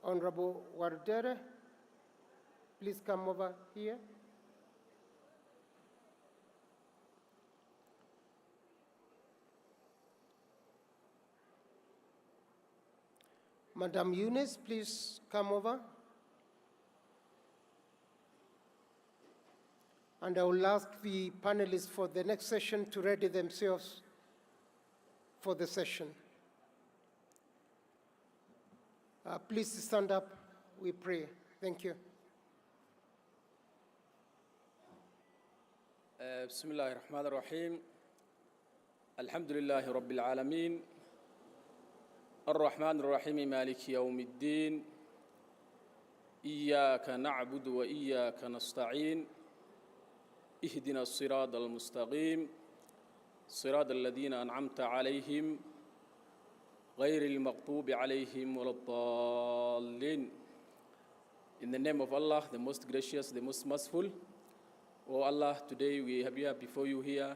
Honorable Wardere, please come over here. Madam Eunice, please come over. And I will ask the panelists for the next session to ready themselves for the session. Please stand up, we pray. Thank you. بسم الله الرحمن الرحيم الحمد لله رب العالمين الرحمن الرحيم مالك يوم الدين إياك نعبد وإياك نستعين اهدنا الصراط المستقيم صراط الذين أنعمت عليهم غير المغضوب عليهم ولا الضالين. In the name of Allah, the most gracious, the most merciful. Oh Allah, today we are here before you here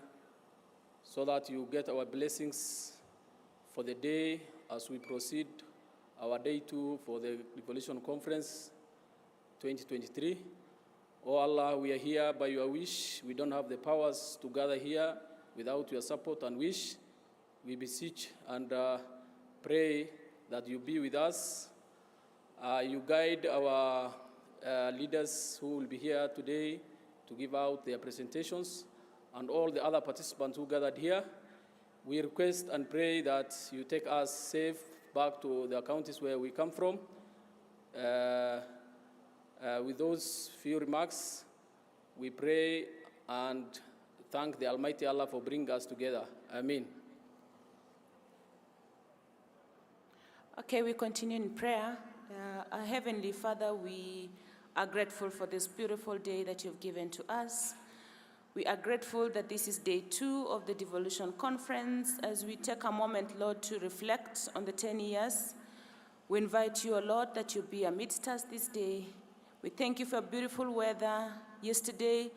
so that you get our blessings for the day as we proceed our day 2 for the Devolution Conference 2023. Oh Allah, we are here by your wish. We don't have the powers to gather here without your support and wish. We beseech and pray that you be with us. You guide our leaders who will be here today to give out their presentations, and all the other participants who gathered here. We request and pray that you take us safe back to the counties where we come from. With those few remarks, we pray and thank the Almighty Allah for bringing us together. Amen. Okay, we continue in prayer. Our Heavenly Father, we are grateful for this beautiful day that you've given to us. We are grateful that this is day 2 of the Devolution Conference. As we take a moment, Lord, to reflect on the 10 years, we invite you, O Lord, that you be amidst us this day. We thank you for beautiful weather yesterday.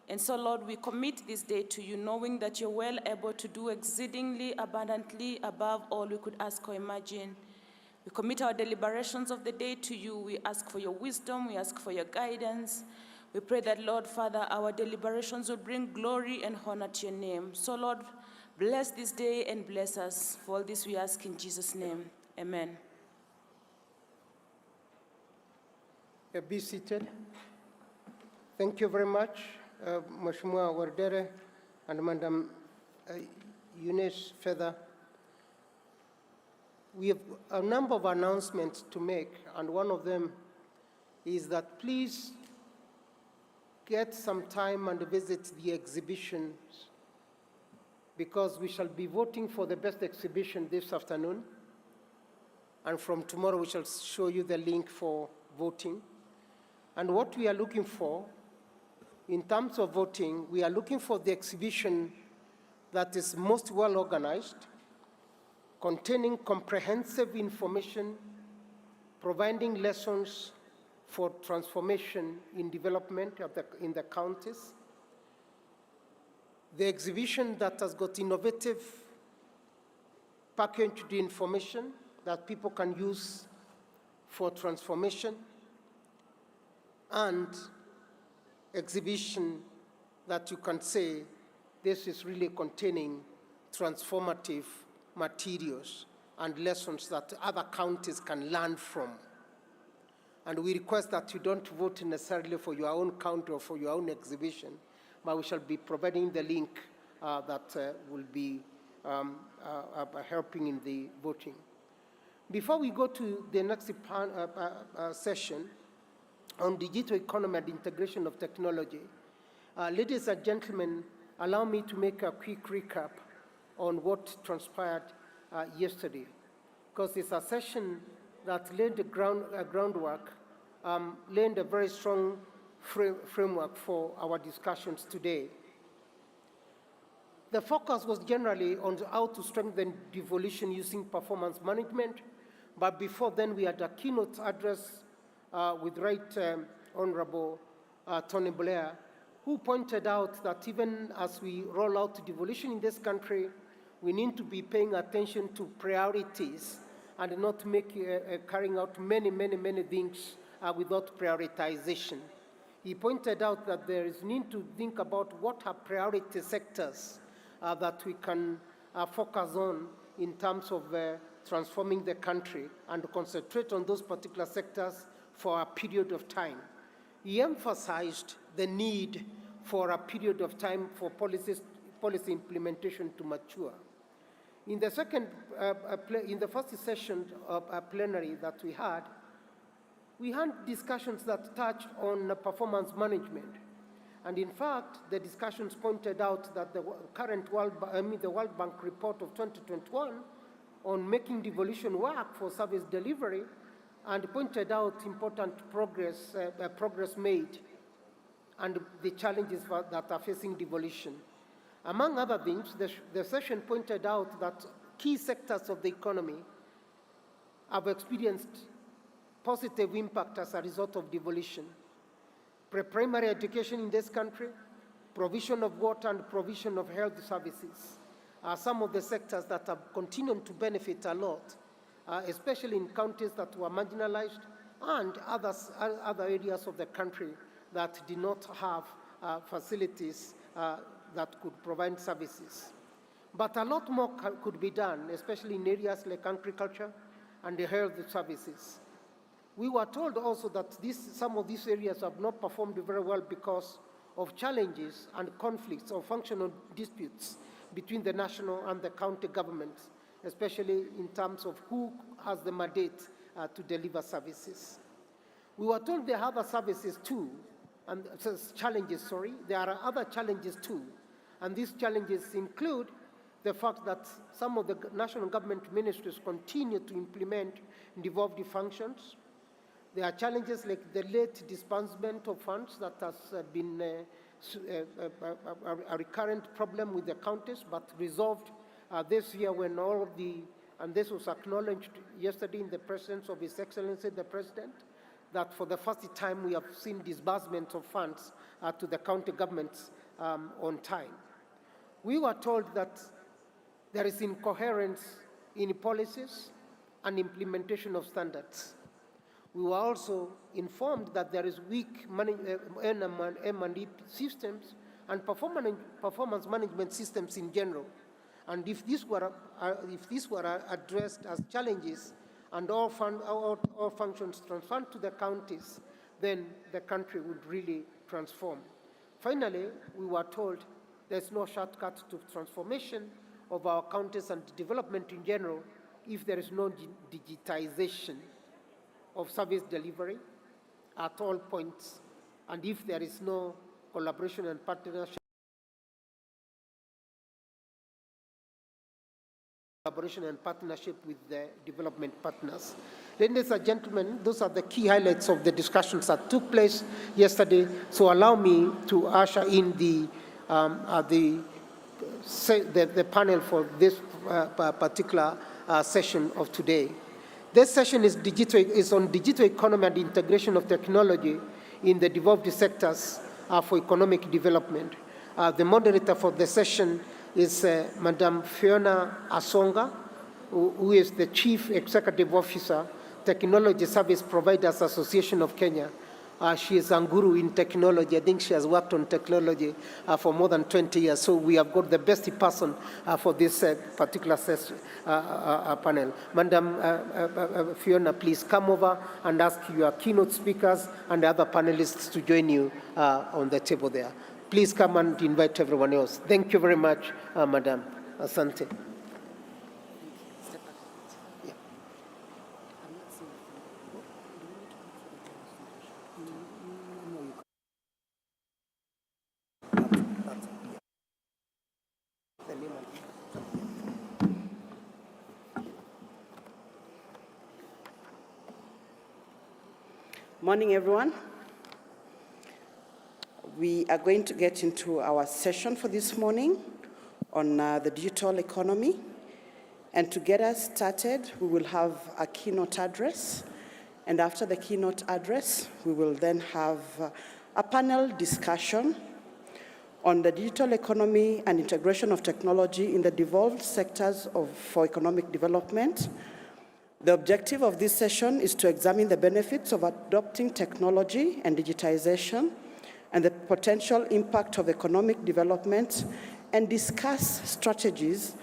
And so, Lord, we commit this day to you, knowing that you're well able to do exceedingly abundantly above all we could ask or imagine. We commit our deliberations of the day to you. We ask for your wisdom. We ask for your guidance. We pray that, Lord, Father, our deliberations will bring glory and honor to your name. So, Lord, bless this day and bless us. For all this we ask in Jesus' name. Amen. Be seated. Thank you very much, Mheshimiwa Wardere and Madam Eunice Feather. We have a number of announcements to make, and one of them is that please get some time and visit the exhibitions, because we shall be voting for the best exhibition this afternoon, and from tomorrow we shall show you the link for voting. And what we are looking for in terms of voting, we are looking for the exhibition that is most well organized, containing comprehensive information, providing lessons for transformation in development in the counties. The exhibition that has got innovative packaged information that people can use for transformation, and exhibition that you can say this is really containing transformative materials and lessons that other counties can learn from. And we request that you don't vote necessarily for your own county or for your own exhibition, but we shall be providing the link that will be helping in the voting. Before we go to the next session on digital economy and integration of technology, ladies and gentlemen, allow me to make a quick recap on what transpired yesterday, because it's a session that laid the groundwork, laid a very strong framework for our discussions today. The focus was generally on how to strengthen devolution using performance management, but before then we had a keynote address with Right Honorable Tony Blair, who pointed out that even as we roll out devolution in this country, we need to be paying attention to priorities and not carrying out many things without prioritization. He pointed out that there is need to think about what are priority sectors that we can focus on in terms of transforming the country and concentrate on those particular sectors for a period of time. He emphasized the need for a period of time for policy implementation to mature. In the first session of a plenary that we had discussions that touched on performance management. And in fact, the discussions pointed out that the World Bank report of 2021 on making devolution work for service delivery, and pointed out important progress made and the challenges that are facing devolution. Among other things, the session pointed out that key sectors of the economy have experienced positive impact as a result of devolution. Pre-primary education in this country, provision of water and provision of health services are some of the sectors that have continued to benefit a lot, especially in counties that were marginalized and other areas of the country that did not have facilities that could provide services. But a lot more could be done, especially in areas like agriculture and the health services. We were told also that some of these areas have not performed very well because of challenges and conflicts or functional disputes between the national and the county governments, especially in terms of who has the mandate to deliver services. We were told there are other services too, and challenges, there are other challenges too. And these challenges include the fact that some of the national government ministries continue to implement devolved functions. There are challenges like the late disbursement of funds that has been a recurrent problem with the counties, but resolved this year when and this was acknowledged yesterday in the presence of His Excellency the President, that for the first time we have seen disbursement of funds to the county governments on time. We were told that there is incoherence in policies and implementation of standards. We were also informed that there is weak M&E systems and performance management systems in general. And if these were addressed as challenges and all functions transferred to the counties, then the country would really transform. Finally, we were told there's no shortcut to transformation of our counties and development in general if there is no digitization of service delivery at all points, and if there is no collaboration and partnership with the development partners. Ladies and gentlemen, those are the key highlights of the discussions that took place yesterday. So allow me to usher in the panel for this particular session of today. This session is on digital economy and integration of technology in the devolved sectors for economic development. The moderator for the session is Madam Fiona Asonga, who is the Chief Executive Officer, Technology Service Providers Association of Kenya. She is a guru in technology. I think she has worked on technology for more than 20 years. So we have got the best person for this particular panel. Madam Fiona, please come over and ask your keynote speakers and the other panelists to join you on the table there. Please come and invite everyone else. Thank you very much, Madam. Asante. Morning, everyone. We are going to get into our session for this morning on the digital economy. And to get us started, we will have a keynote address. And after the keynote address, we will then have a panel discussion on the digital economy and integration of technology in the devolved sectors for economic development. The objective of this session is to examine the benefits of adopting technology and digitization and the potential impact of economic development and discuss strategies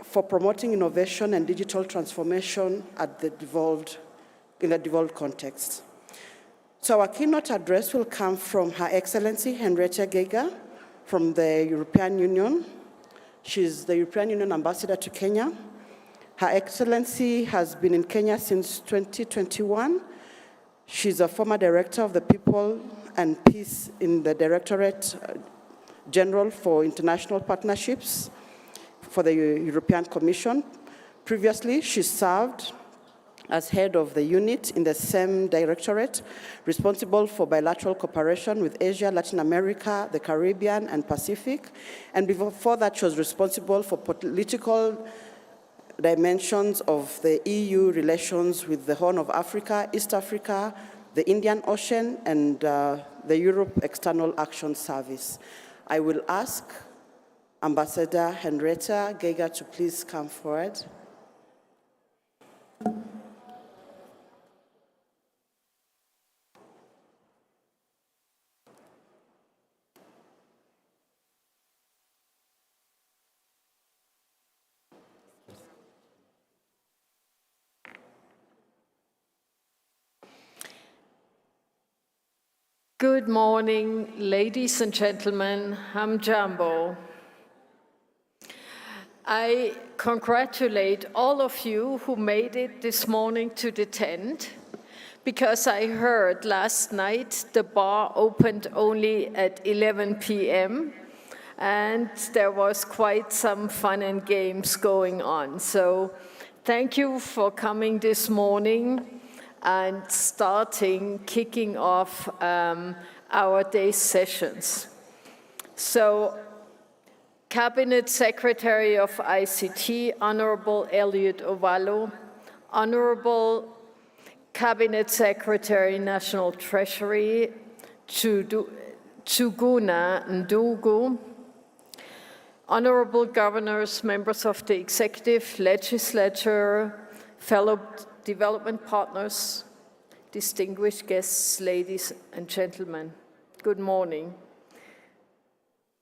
for promoting innovation and digital transformation in the devolved context. So our keynote address will come from Her Excellency Henrietta Geiger from the European Union. She's the European Union Ambassador to Kenya. Her Excellency has been in Kenya since 2021. She's a former director of the People and Peace in the Directorate General for International Partnerships for the European Commission. Previously, she served as head of the unit in the same directorate, responsible for bilateral cooperation with Asia, Latin America, the Caribbean, and Pacific. And before that, she was responsible for political dimensions of the EU relations with the Horn of Africa, East Africa, the Indian Ocean, and the Europe External Action Service. I will ask Ambassador Henrietta Geiger to please come forward. Good morning, ladies and gentlemen. Hamjambo. I congratulate all of you who made it this morning to the tent, because I heard last night the bar opened only at 11 p.m. and there was quite some fun and games going on. So thank you for coming this morning and kicking off our day's sessions. So, Cabinet Secretary of ICT, Honorable Elliot Ovalo, Honorable Cabinet Secretary, National Treasury, Chuguna Ndugu, Honorable Governors, members of the Executive, Legislature, fellow development partners, distinguished guests, ladies and gentlemen, good morning.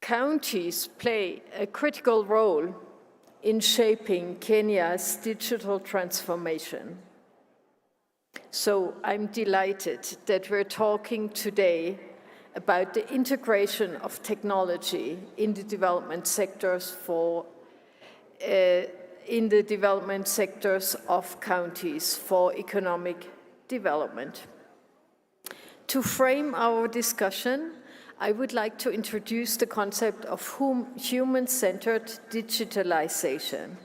Counties play a critical role in shaping Kenya's digital transformation. So I'm delighted that we're talking today about the integration of technology in the development sectors of counties for economic development. To frame our discussion, I would like to introduce the concept of human-centered digitalization.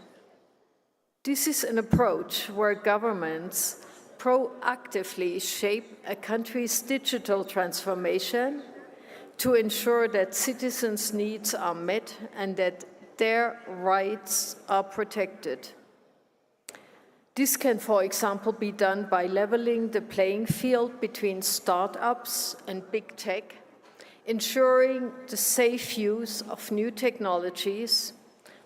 This is an approach where governments proactively shape a country's digital transformation to ensure that citizens' needs are met and that their rights are protected. This can, for example, be done by leveling the playing field between startups and big tech, ensuring the safe use of new technologies,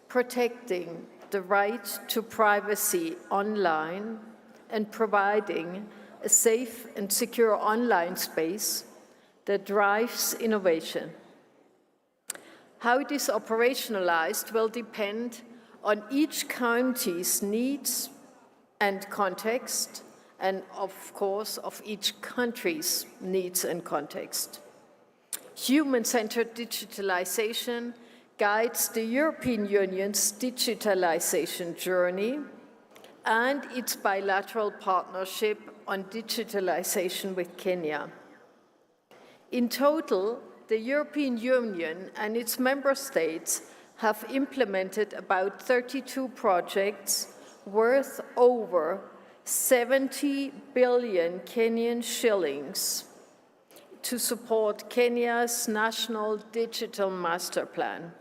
protecting the right to privacy online, and providing a safe and secure online space that drives innovation. How it is operationalized will depend on each county's needs and context, and of course, of each country's needs and context. Human-centered digitalization guides the European Union's digitalization journey and its bilateral partnership on digitalization with Kenya. In total, the European Union and its member states have implemented about 32 projects worth over 70 billion Kenyan shillings to support Kenya's National Digital Master Plan,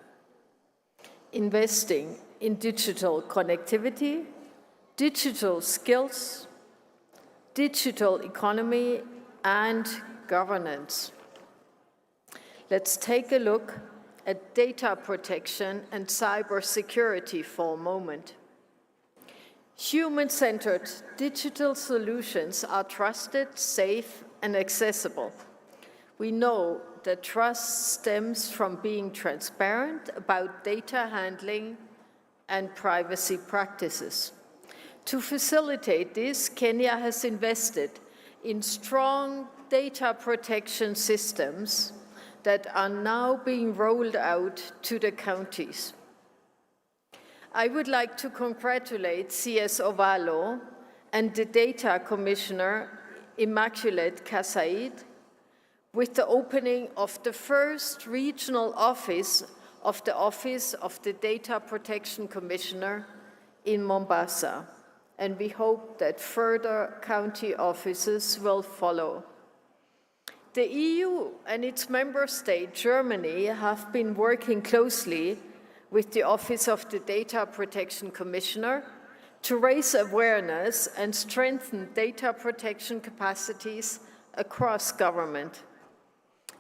investing in digital connectivity, digital skills, digital economy, and governance. Let's take a look at data protection and cybersecurity for a moment. Human-centered digital solutions are trusted, safe, and accessible. We know that trust stems from being transparent about data handling and privacy practices. To facilitate this, Kenya has invested in strong data protection systems that are now being rolled out to the counties. I would like to congratulate CS Ovalo and the Data Commissioner, Immaculate Kasaid, with the opening of the first regional office of the Data Protection Commissioner in Mombasa, and we hope that further county offices will follow. The EU and its member state, Germany, have been working closely with the Office of the Data Protection Commissioner to raise awareness and strengthen data protection capacities across government.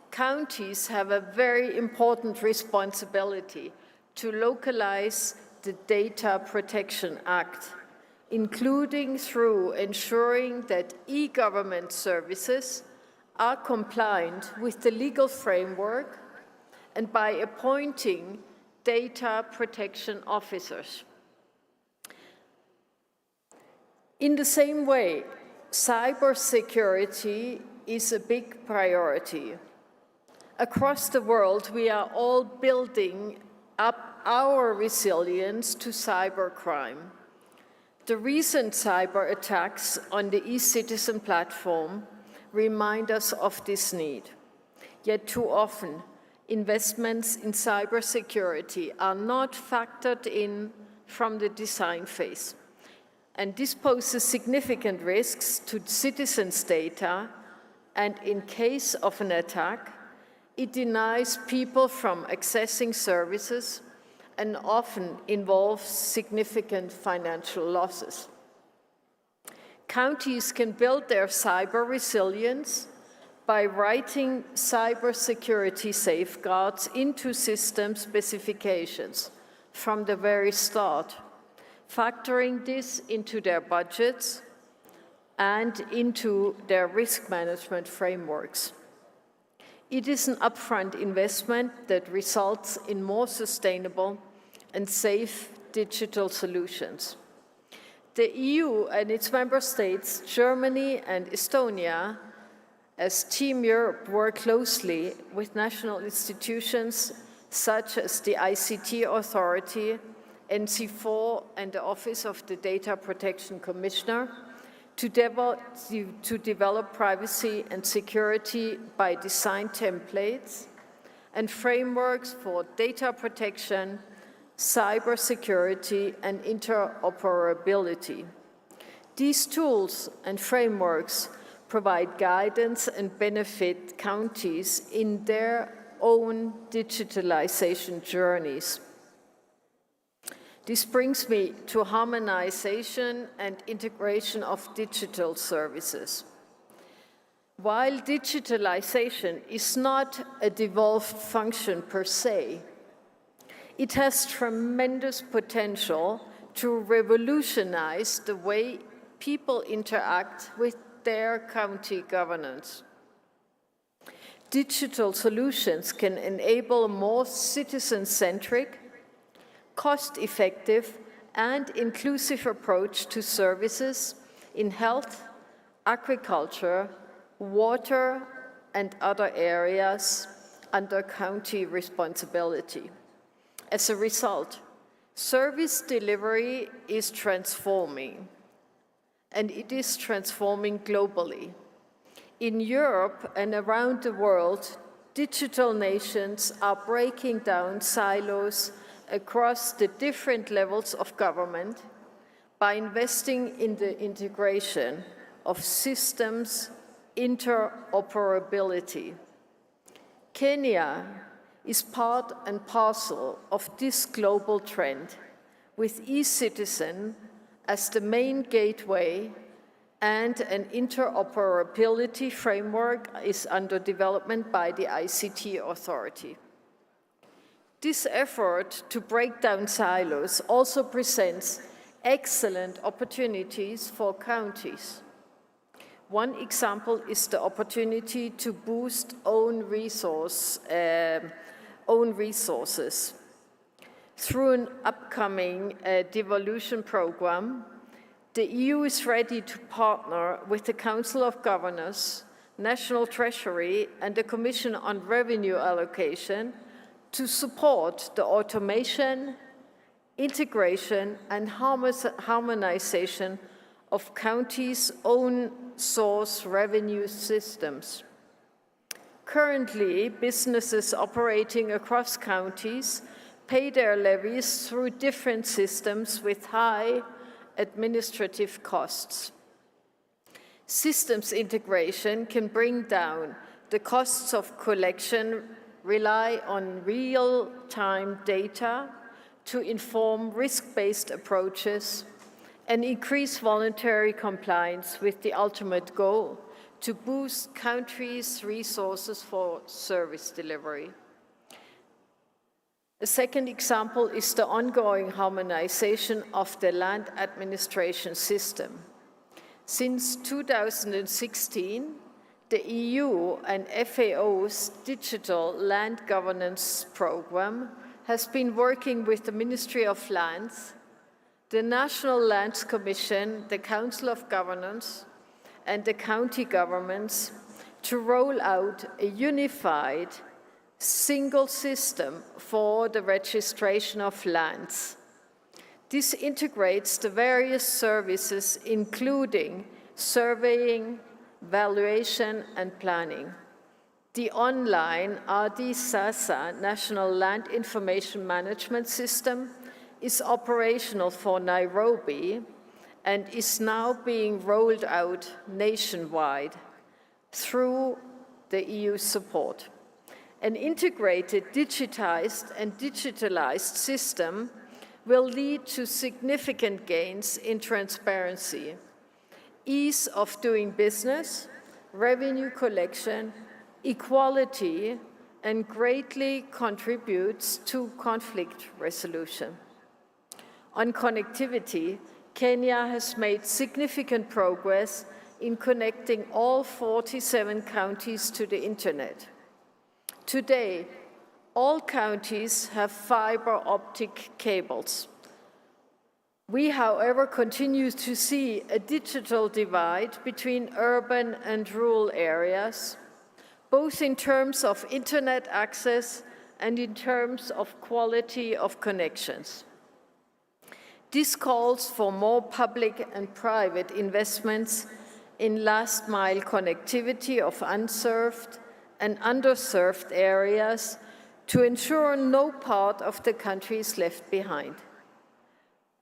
Counties have a very important responsibility to localize the Data Protection Act, including through ensuring that e-government services are compliant with the legal framework and by appointing data protection officers. In the same way, cybersecurity is a big priority. Across the world, we are all building up our resilience to cybercrime. The recent cyber attacks on the e-citizen platform remind us of this need. Yet too often, investments in cybersecurity are not factored in from the design phase. And this poses significant risks to citizens' data, and in case of an attack, it denies people from accessing services and often involves significant financial losses. Counties can build their cyber resilience by writing cybersecurity safeguards into system specifications from the very start, factoring this into their budgets and into their risk management frameworks. It is an upfront investment that results in more sustainable and safe digital solutions. The EU and its member states, Germany and Estonia, as Team Europe, work closely with national institutions such as the ICT Authority, NC4, and the Office of the Data Protection Commissioner to develop privacy and security by design templates and frameworks for data protection, cybersecurity, and interoperability. These tools and frameworks provide guidance and benefit counties in their own digitalization journeys. This brings me to harmonization and integration of digital services. While digitalization is not a devolved function per se, it has tremendous potential to revolutionize the way people interact with their county governance. Digital solutions can enable a more citizen-centric, cost-effective, and inclusive approach to services in health, agriculture, water, and other areas under county responsibility. As a result, service delivery is transforming, and it is transforming globally. In Europe and around the world, digital nations are breaking down silos across the different levels of government by investing in the integration of systems interoperability. Kenya is part and parcel of this global trend, with e-citizen as the main gateway, and an interoperability framework is under development by the ICT Authority. This effort to break down silos also presents excellent opportunities for counties. One example is the opportunity to boost own resources. Through an upcoming Devolution program, the EU is ready to partner with the Council of Governors, National Treasury, and the Commission on Revenue Allocation to support the automation, integration, and harmonization of counties' own source revenue systems. Currently, businesses operating across counties pay their levies through different systems with high administrative costs. Systems integration can bring down the costs of collection, rely on real-time data to inform risk-based approaches, and increase voluntary compliance with the ultimate goal to boost countries' resources for service delivery. A second example is the ongoing harmonization of the land administration system. Since 2016, the EU and FAO's Digital Land Governance Program has been working with the Ministry of Lands, the National Lands Commission, the Council of Governors, and the county governments to roll out a unified single system for the registration of lands. This integrates the various services, including surveying, valuation, and planning. The online RD-SASA National Land Information Management System is operational for Nairobi and is now being rolled out nationwide through the EU support. An integrated, digitized and digitalized system will lead to significant gains in transparency, ease of doing business, revenue collection, equality, and greatly contributes to conflict resolution. On connectivity, Kenya has made significant progress in connecting all 47 counties to the internet. Today, all counties have fiber optic cables. We, however, continue to see a digital divide between urban and rural areas, both in terms of internet access and in terms of quality of connections. This calls for more public and private investments in last-mile connectivity of unserved and underserved areas to ensure no part of the country is left behind.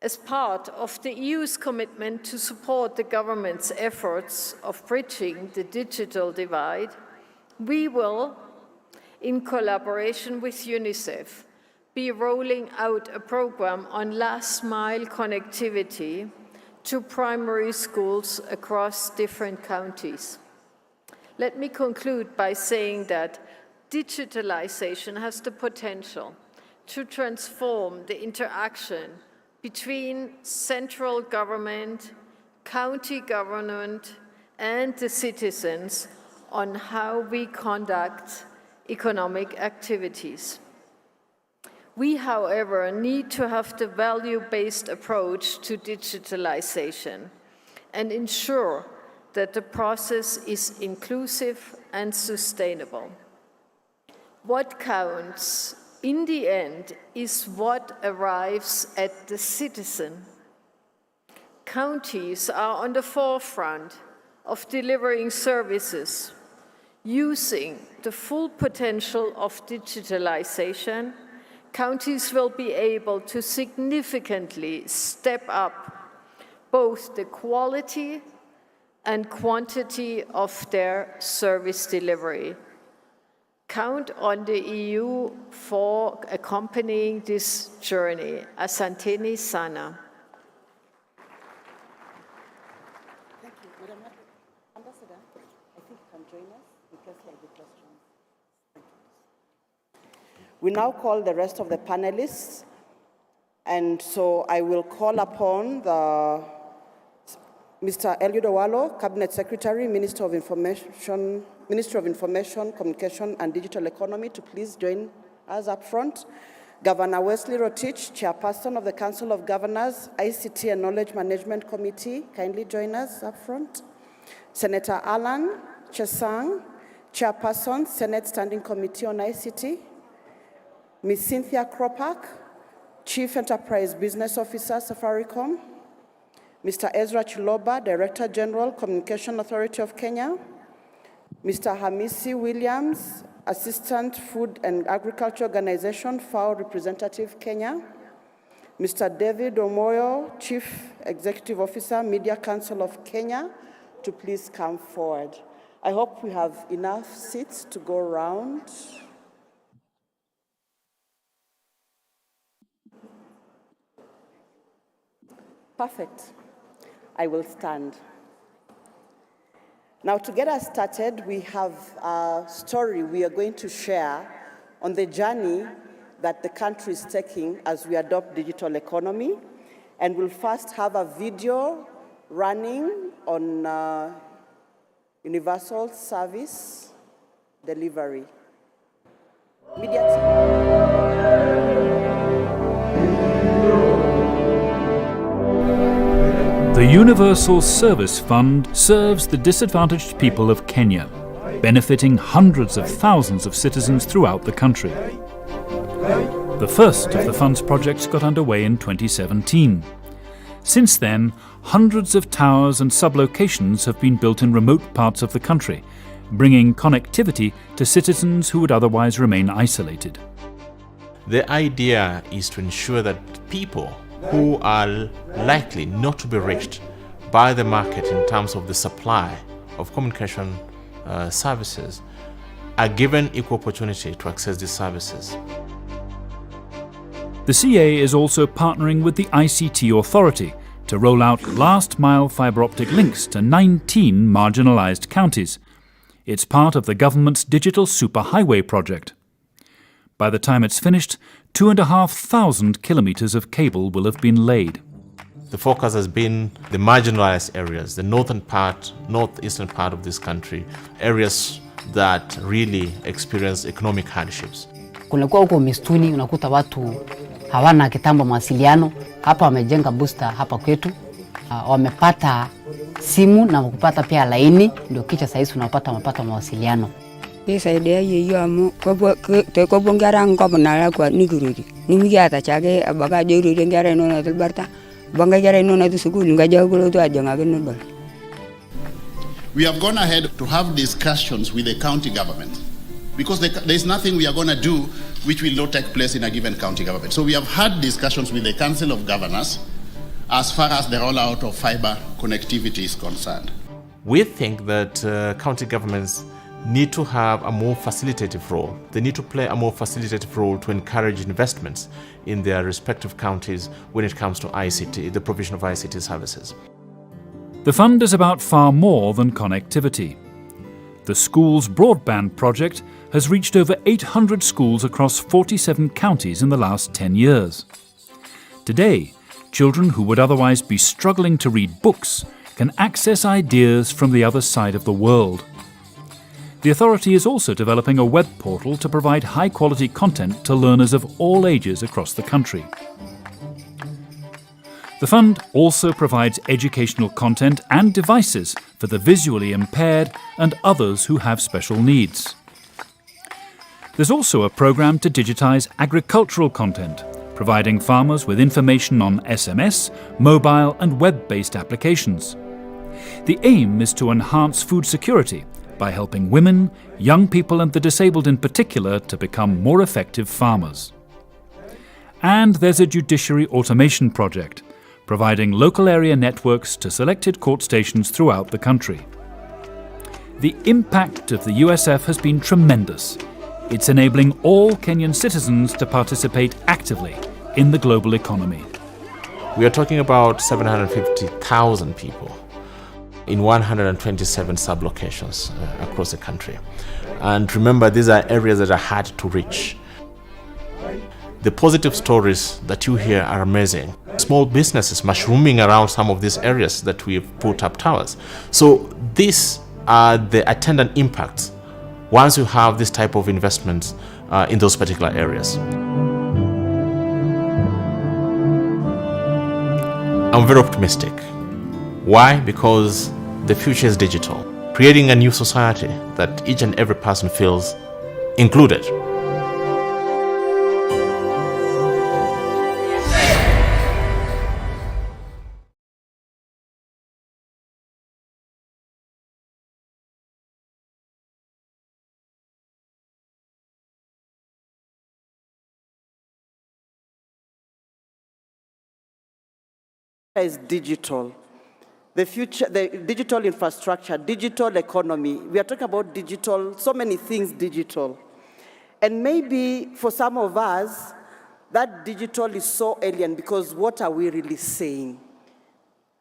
As part of the EU's commitment to support the government's efforts of bridging the digital divide, we will, in collaboration with UNICEF, be rolling out a program on last-mile connectivity to primary schools across different counties. Let me conclude by saying that digitalization has the potential to transform the interaction between central government, county government, and the citizens on how we conduct economic activities. We, however, need to have the value-based approach to digitalization and ensure that the process is inclusive and sustainable. What counts in the end is what arrives at the citizen. Counties are on the forefront of delivering services, using the full potential of digitalization. Counties will be able to significantly step up both the quality and quantity of their service delivery. Count on the EU for accompanying this journey. Asanteni sana. Thank you. Madam Ambassador, I think you can join us because like the questions. Thank you. We now call the rest of the panelists, And so I will call upon Mr. Eliud Owalo, Cabinet Secretary, Minister of Information, Communication and Digital Economy, to please join us up front. Governor Wesley Rotich, Chairperson of the Council of Governors, ICT and Knowledge Management Committee, kindly join us up front. Senator Alan Chesang, Chairperson, Senate Standing Committee on ICT. Ms. Cynthia Kropak, Chief Enterprise Business Officer, Safaricom. Mr. Ezra Chiloba, Director General, Communication Authority of Kenya. Mr. Hamisi Williams, Assistant Food and Agriculture Organization, FAO Representative, Kenya. Mr. David Omoyo, Chief Executive Officer, Media Council of Kenya, to please come forward. I hope we have enough seats to go around. Perfect. I will stand. Now, to get us started, we have a story we are going to share on the journey that the country is taking as we adopt digital economy. And we'll first have a video running on universal service delivery. Media The Universal Service Fund serves the disadvantaged people of Kenya, benefiting hundreds of thousands of citizens throughout the country. The first of the fund's projects got underway in 2017. Since then, hundreds of towers and sublocations have been built in remote parts of the country, bringing connectivity to citizens who would otherwise remain isolated. The idea is to ensure that people who are likely not to be reached by the market in terms of the supply of communication services are given equal opportunity to access these services. The CA is also partnering with the ICT Authority to roll out last-mile fibre optic links to 19 marginalised counties. It's part of the government's Digital Superhighway project. By the time it's finished, 2,500 kilometres of cable will have been laid. The focus has been the marginalized areas, the northeastern part of this country, areas that really experience economic hardships. Kulikuwa huko mistuni unakuta watu hawana kitambo mawasiliano. Hapa wamejenga booster hapa kwetu. Wamepata simu na kupata pia laini, ndio kicha sasa unapata mawasiliano. Pesa ile hiyo amu kwa bongara ngoma na kwa nigurudi. Nimigi ata chage abaga juru ngara no na Alberta. Banga ngara no na sukulu ngaja gulo to ajanga no. We have gone ahead to have discussions with the county government because there is nothing we are going to do which will not take place in a given county government. So we have had discussions with the Council of Governors as far as the rollout of fiber connectivity is concerned. We think that county governments need to have a more facilitative role. They need to play a more facilitative role to encourage investments in their respective counties when it comes to ICT, the provision of ICT services. The fund is about far more than connectivity. The school's broadband project has reached over 800 schools across 47 counties in the last 10 years. Today, children who would otherwise be struggling to read books can access ideas from the other side of the world. The authority is also developing a web portal to provide high-quality content to learners of all ages across the country. The fund also provides educational content and devices for the visually impaired and others who have special needs. There's also a program to digitize agricultural content, providing farmers with information on SMS, mobile and web-based applications. The aim is to enhance food security by helping women, young people and the disabled in particular to become more effective farmers. And there's a judiciary automation project, providing local area networks to selected court stations throughout the country. The impact of the USF has been tremendous. It's enabling all Kenyan citizens to participate actively in the global economy. We are talking about 750,000 people in 127 sublocations across the country. And remember, these are areas that are hard to reach. The positive stories that you hear are amazing. Small businesses mushrooming around some of these areas that we've put up towers. So these are the attendant impacts once you have this type of investments in those particular areas. I'm very optimistic. Why? Because the future is digital, creating a new society that each and every person feels included. Is digital. The future, the digital infrastructure, digital economy. We are talking about digital, so many things digital. And maybe for some of us, that digital is so alien because what are we really saying?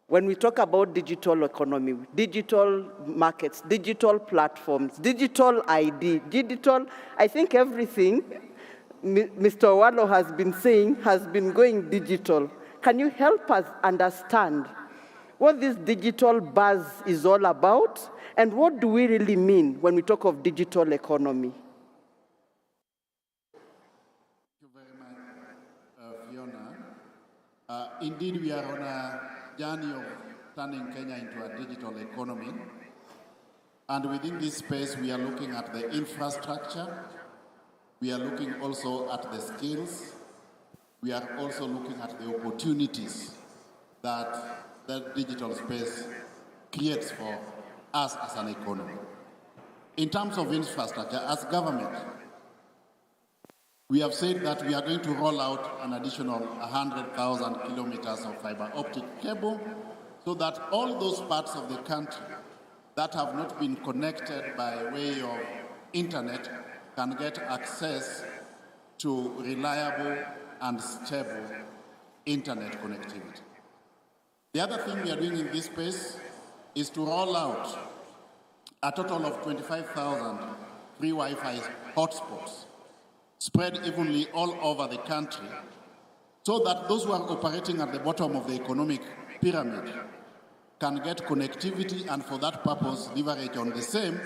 When we talk about digital economy, digital markets, digital platforms, digital ID, digital, I think everything Mr. Wallo has been saying has been going digital. Can you help us understand what this digital buzz is all about and what do we really mean when we talk of digital economy? Thank you very much, Fiona. Indeed, we are on a journey of turning Kenya into a digital economy. And within this space, we are looking at the infrastructure. We are looking also at the skills. We are also looking at the opportunities that the digital space creates for us as an economy. In terms of infrastructure, as government, we have said that we are going to roll out an additional 100,000 kilometers of fiber optic cable so that all those parts of the country that have not been connected by way of internet can get access to reliable and stable internet connectivity. The other thing we are doing in this space is to roll out a total of 25,000 free Wi-Fi hotspots spread evenly all over the country so that those who are operating at the bottom of the economic pyramid can get connectivity and for that purpose leverage on the same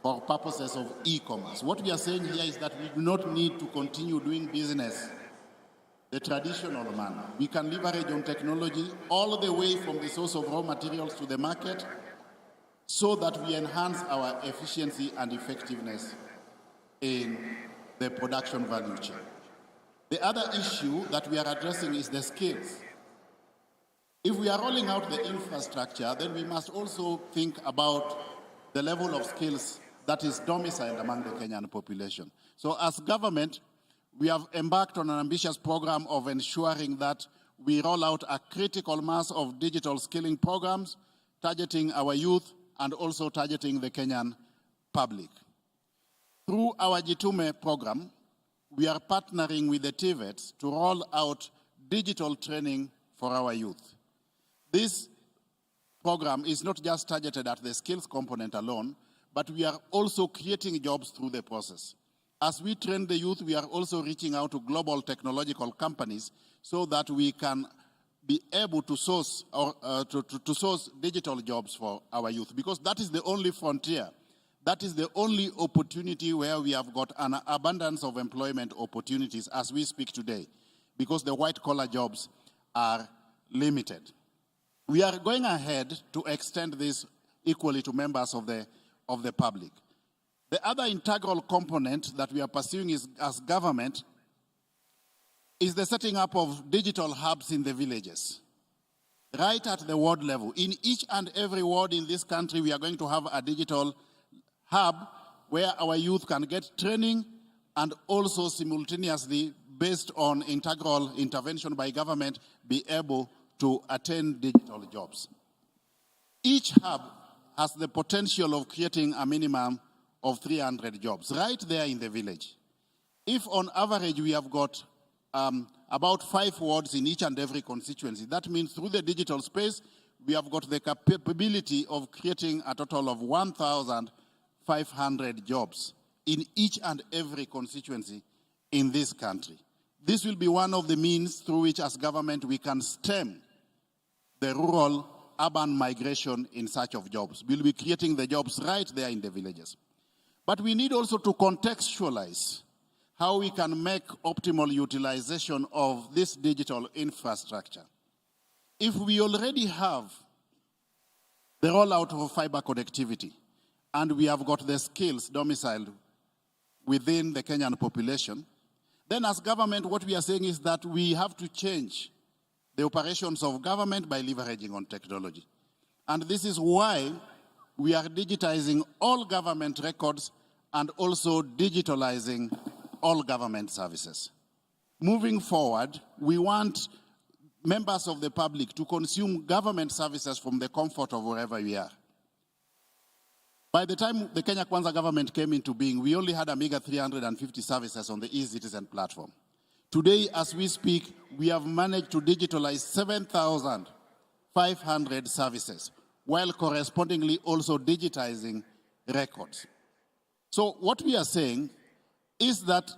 for purposes of e-commerce. What we are saying here is that we do not need to continue doing business the traditional manner. We can leverage on technology all the way from the source of raw materials to the market so that we enhance our efficiency and effectiveness in the production value chain. The other issue that we are addressing is the skills. If we are rolling out the infrastructure, then we must also think about the level of skills that is domiciled among the Kenyan population. So as government, we have embarked on an ambitious program of ensuring that we roll out a critical mass of digital skilling programs, targeting our youth and also targeting the Kenyan public. Through our Jitume program, we are partnering with the TVETs to roll out digital training for our youth. This program is not just targeted at the skills component alone, but we are also creating jobs through the process. As we train the youth, we are also reaching out to global technological companies so that we can be able to source to source digital jobs for our youth, because that is the only frontier. That is the only opportunity where we have got an abundance of employment opportunities as we speak today, because the white-collar jobs are limited. We are going ahead to extend this equally to members of the public. The other integral component that we are pursuing as government is the setting up of digital hubs in the villages, right at the ward level. In each and every ward in this country, we are going to have a digital hub where our youth can get training and also simultaneously, based on integral intervention by government, be able to attain digital jobs. Each hub has the potential of creating a minimum of 300 jobs right there in the village. If on average we have got about 5 wards in each and every constituency, that means through the digital space, we have got the capability of creating a total of 1,500 jobs in each and every constituency in this country. this will be one of the means through which, as government, we can stem the rural-urban migration in search of jobs. We'll be creating the jobs right there in the villages. But we need also to contextualize how we can make optimal utilization of this digital infrastructure. If we already have the rollout of fiber connectivity, and we have got the skills domiciled within the Kenyan population, then as government, what we are saying is that we have to change the operations of government by leveraging on technology. And this is why we are digitizing all government records and also digitalizing all government services. Moving forward, we want members of the public to consume government services from the comfort of wherever we are. By the time the Kenya Kwanza government came into being, we only had a meager 350 services on the eCitizen platform. Today, as we speak, we have managed to digitalize 7,500 services, while correspondingly also digitizing records. So what we are saying is that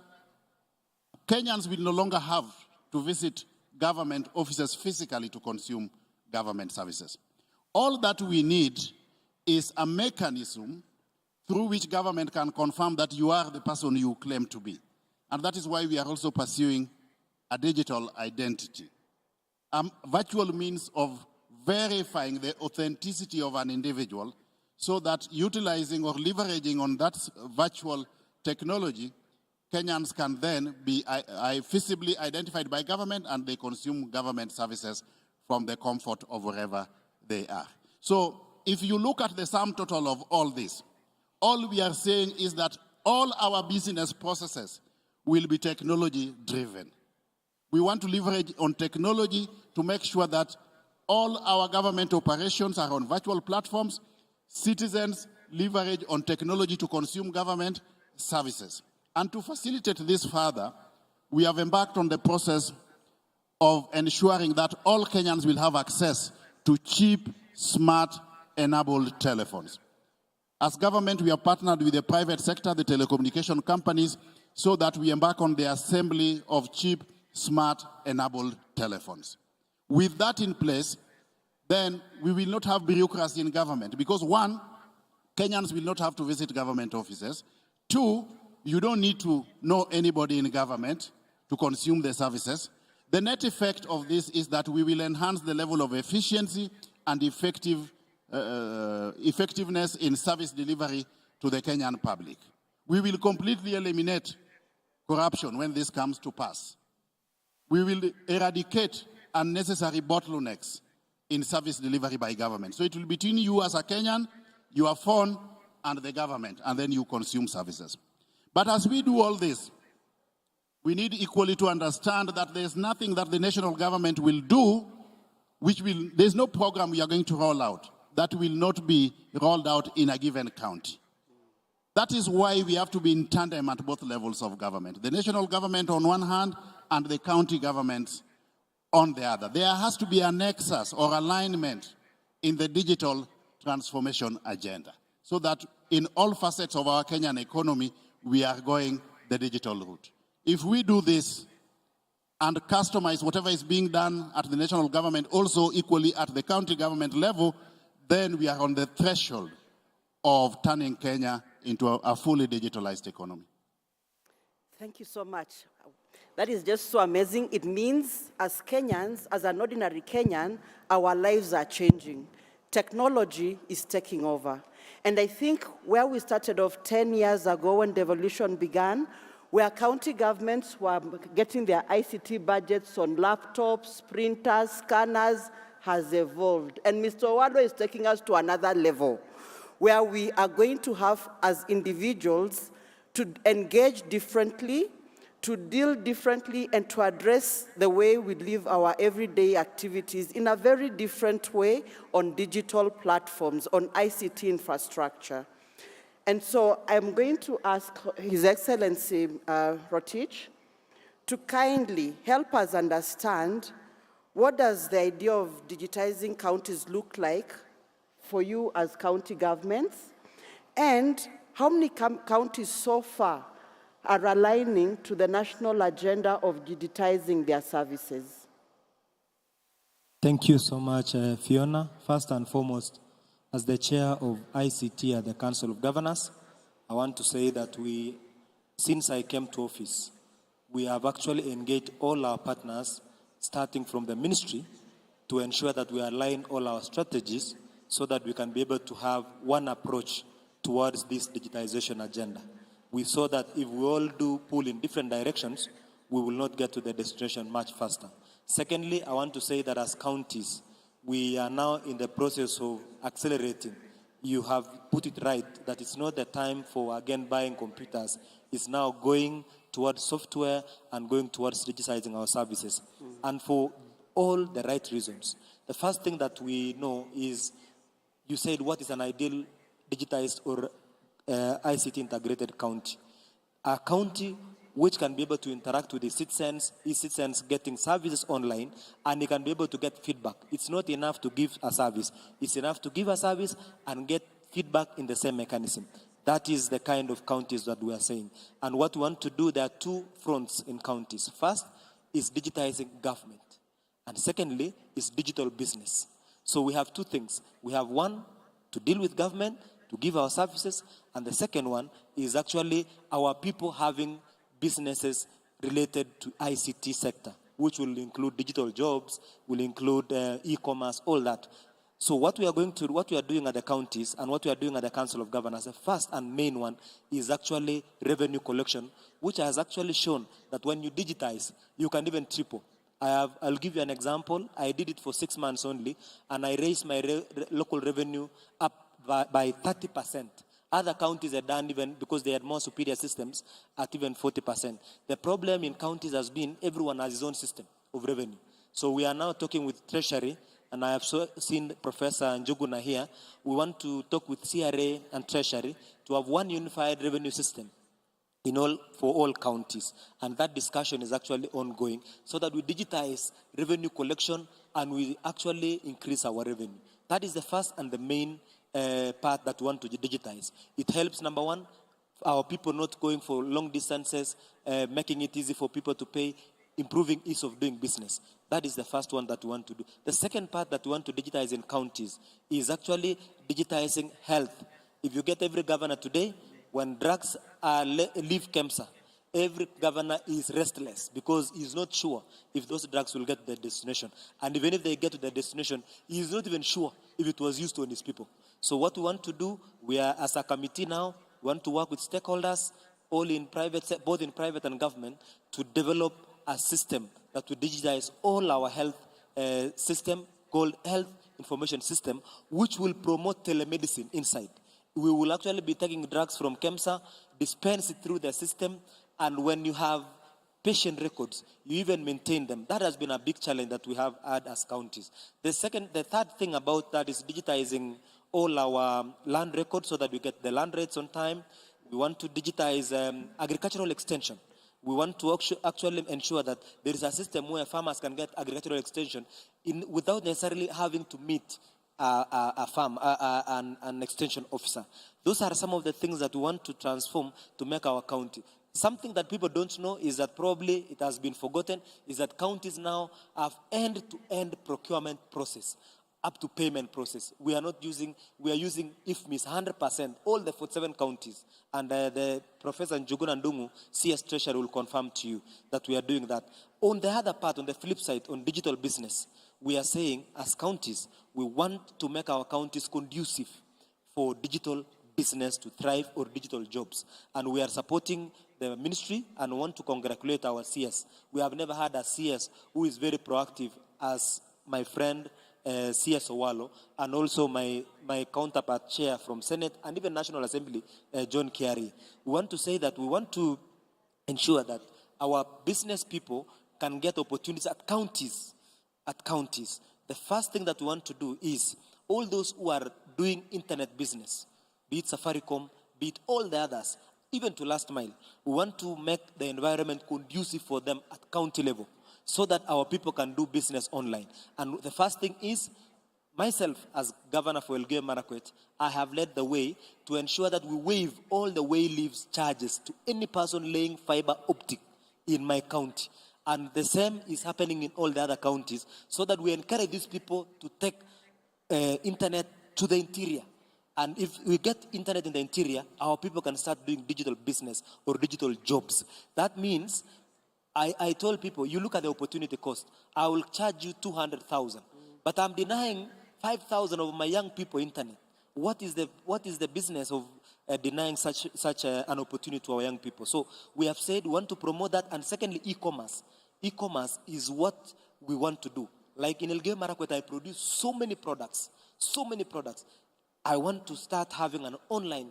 Kenyans will no longer have to visit government offices physically to consume government services. All that we need is a mechanism through which government can confirm that you are the person you claim to be. And that is why we are also pursuing a digital identity, a virtual means of verifying the authenticity of an individual, so that utilizing or leveraging on that virtual technology, Kenyans can then be visibly identified by government and they consume government services from the comfort of wherever they are. So if you look at the sum total of all this, all we are saying is that all our business processes will be technology driven. We want to leverage on technology to make sure that all our government operations are on virtual platforms. Citizens leverage on technology to consume government services. And to facilitate this further, we have embarked on the process of ensuring that all Kenyans will have access to cheap, smart, enabled telephones. As government, we have partnered with the private sector, the telecommunication companies, so that we embark on the assembly of cheap, smart, enabled telephones. With that in place, then we will not have bureaucracy in government, because one, Kenyans will not have to visit government offices. Two, you don't need to know anybody in government to consume the services. The net effect of this is that we will enhance the level of efficiency and effectiveness in service delivery to the Kenyan public. We will completely eliminate corruption when this comes to pass. We will eradicate unnecessary bottlenecks in service delivery by government. So it will be between you as a Kenyan, your phone, and the government, and then you consume services. But as we do all this, we need equally to understand that there's nothing that the national government will do there's no program we are going to roll out that will not be rolled out in a given county. That is why we have to be in tandem at both levels of government. The national government on one hand and the county governments on the other. There has to be a nexus or alignment in the digital transformation agenda, so that in all facets of our Kenyan economy, we are going the digital route. If we do this and customize whatever is being done at the national government, also equally at the county government level, then we are on the threshold of turning Kenya into a fully digitalized economy. Thank you so much. That is just so amazing. It means as Kenyans, as an ordinary Kenyan, our lives are changing. Technology is taking over. And I think where we started off 10 years ago when Devolution began, where county governments were getting their ICT budgets on laptops, printers, scanners, has evolved. And Mr. Owado is taking us to another level, where we are going to have, as individuals, to engage differently, to deal differently, and to address the way we live our everyday activities in a very different way on digital platforms, on ICT infrastructure. And so I'm going to ask His Excellency Rotich to kindly help us understand what does the idea of digitizing counties look like for you as county governments, and how many counties so far are aligning to the national agenda of digitizing their services? Thank you so much, Fiona. First and foremost, as the chair of ICT at the Council of Governors, I want to say that since I came to office, we have actually engaged all our partners, starting from the ministry, to ensure that we align all our strategies so that we can be able to have one approach towards this digitization agenda. We saw that if we all do pull in different directions, we will not get to the destination much faster. Secondly, I want to say that as counties, we are now in the process of accelerating. You have put it right that it's not the time for, again, buying computers. It's now going towards software and going towards digitizing our services. And for all the right reasons. The first thing that we know is, you said, what is an ideal digitized or ICT integrated county? A county which can be able to interact with the citizens getting services online, and they can be able to get feedback. It's not enough to give a service. It's enough to give a service and get feedback in the same mechanism. That is the kind of counties that we are saying. And what we want to do, there are two fronts in counties. First is digitizing government. And secondly is digital business. So we have two things. We have one, to deal with government, to give our services, and the second one is actually our people having businesses related to ICT sector, which will include digital jobs, will include e-commerce, all that. So what we are doing at the counties and what we are doing at the Council of Governors, the first and main one is actually revenue collection, which has actually shown that when you digitize, you can even triple. I'll give you an example. I did it for 6 months only, and I raised my local revenue up by 30%. Other counties are done even, because they had more superior systems, at even 40%. The problem in counties has been everyone has his own system of revenue. So we are now talking with Treasury, and I have seen Professor Njuguna here. We want to talk with CRA and Treasury to have one unified revenue system for all counties. And that discussion is actually ongoing, so that we digitize revenue collection and we actually increase our revenue. That is the first and the main part that we want to digitize. It helps, number one, our people not going for long distances, making it easy for people to pay, improving ease of doing business. That is the first one that we want to do. The second part that we want to digitize in counties is actually digitizing health. If you get every governor today, when drugs leave KEMSA, every governor is restless because he's not sure if those drugs will get to their destination. And even if they get to their destination, he's not even sure if it was used on his people. So what we want to do, we are, as a committee now, we want to work with stakeholders, both in private and government, to develop a system that will digitize all our health system, called Health Information System, which will promote telemedicine inside. We will actually be taking drugs from KEMSA, dispense it through the system, and when you have patient records, you even maintain them. That has been a big challenge that we have had as counties. The third thing about that is digitizing all our land records so that we get the land rates on time. We want to digitize agricultural extension. We want to actually ensure that there is a system where farmers can get agricultural extension without necessarily having to meet an extension officer. Those are some of the things that we want to transform to make our county. Something that people don't know is that probably it has been forgotten, is that counties now have end-to-end procurement process, up to payment process. We are using IFMIS 100%, all the 47 counties. And the Professor Njuguna Ndungu, CS Treasury, will confirm to you that we are doing that. On the other part, on the flip side, on digital business, we are saying as counties, we want to make our counties conducive for digital business to thrive or digital jobs. And we are supporting the ministry and want to congratulate our CS. We have never had a CS who is very proactive as my friend CS Owalo, and also my counterpart chair from Senate and even National Assembly, John Kiari. We want to say that we want to ensure that our business people can get opportunities at counties. The first thing that we want to do is all those who are doing internet business, be it Safaricom, be it all the others, even to last mile, we want to make the environment conducive for them at county level so that our people can do business online. And the first thing is Myself, as governor for Elgeyo Marakwet, I have led the way to ensure that we waive all the way leaves charges to any person laying fiber optic in my county. And the same is happening in all the other counties, so that we encourage these people to take internet to the interior. And if we get internet in the interior, our people can start doing digital business or digital jobs. That means, I told people, you look at the opportunity cost. I will charge you 200,000, but I'm denying 5,000 of my young people internet. What is the business of denying such an opportunity to our young people? So we have said we want to promote that. And secondly, e-commerce. E-commerce is what we want to do. Like in Elgeyo Marakwet, I produce so many products. I want to start having an online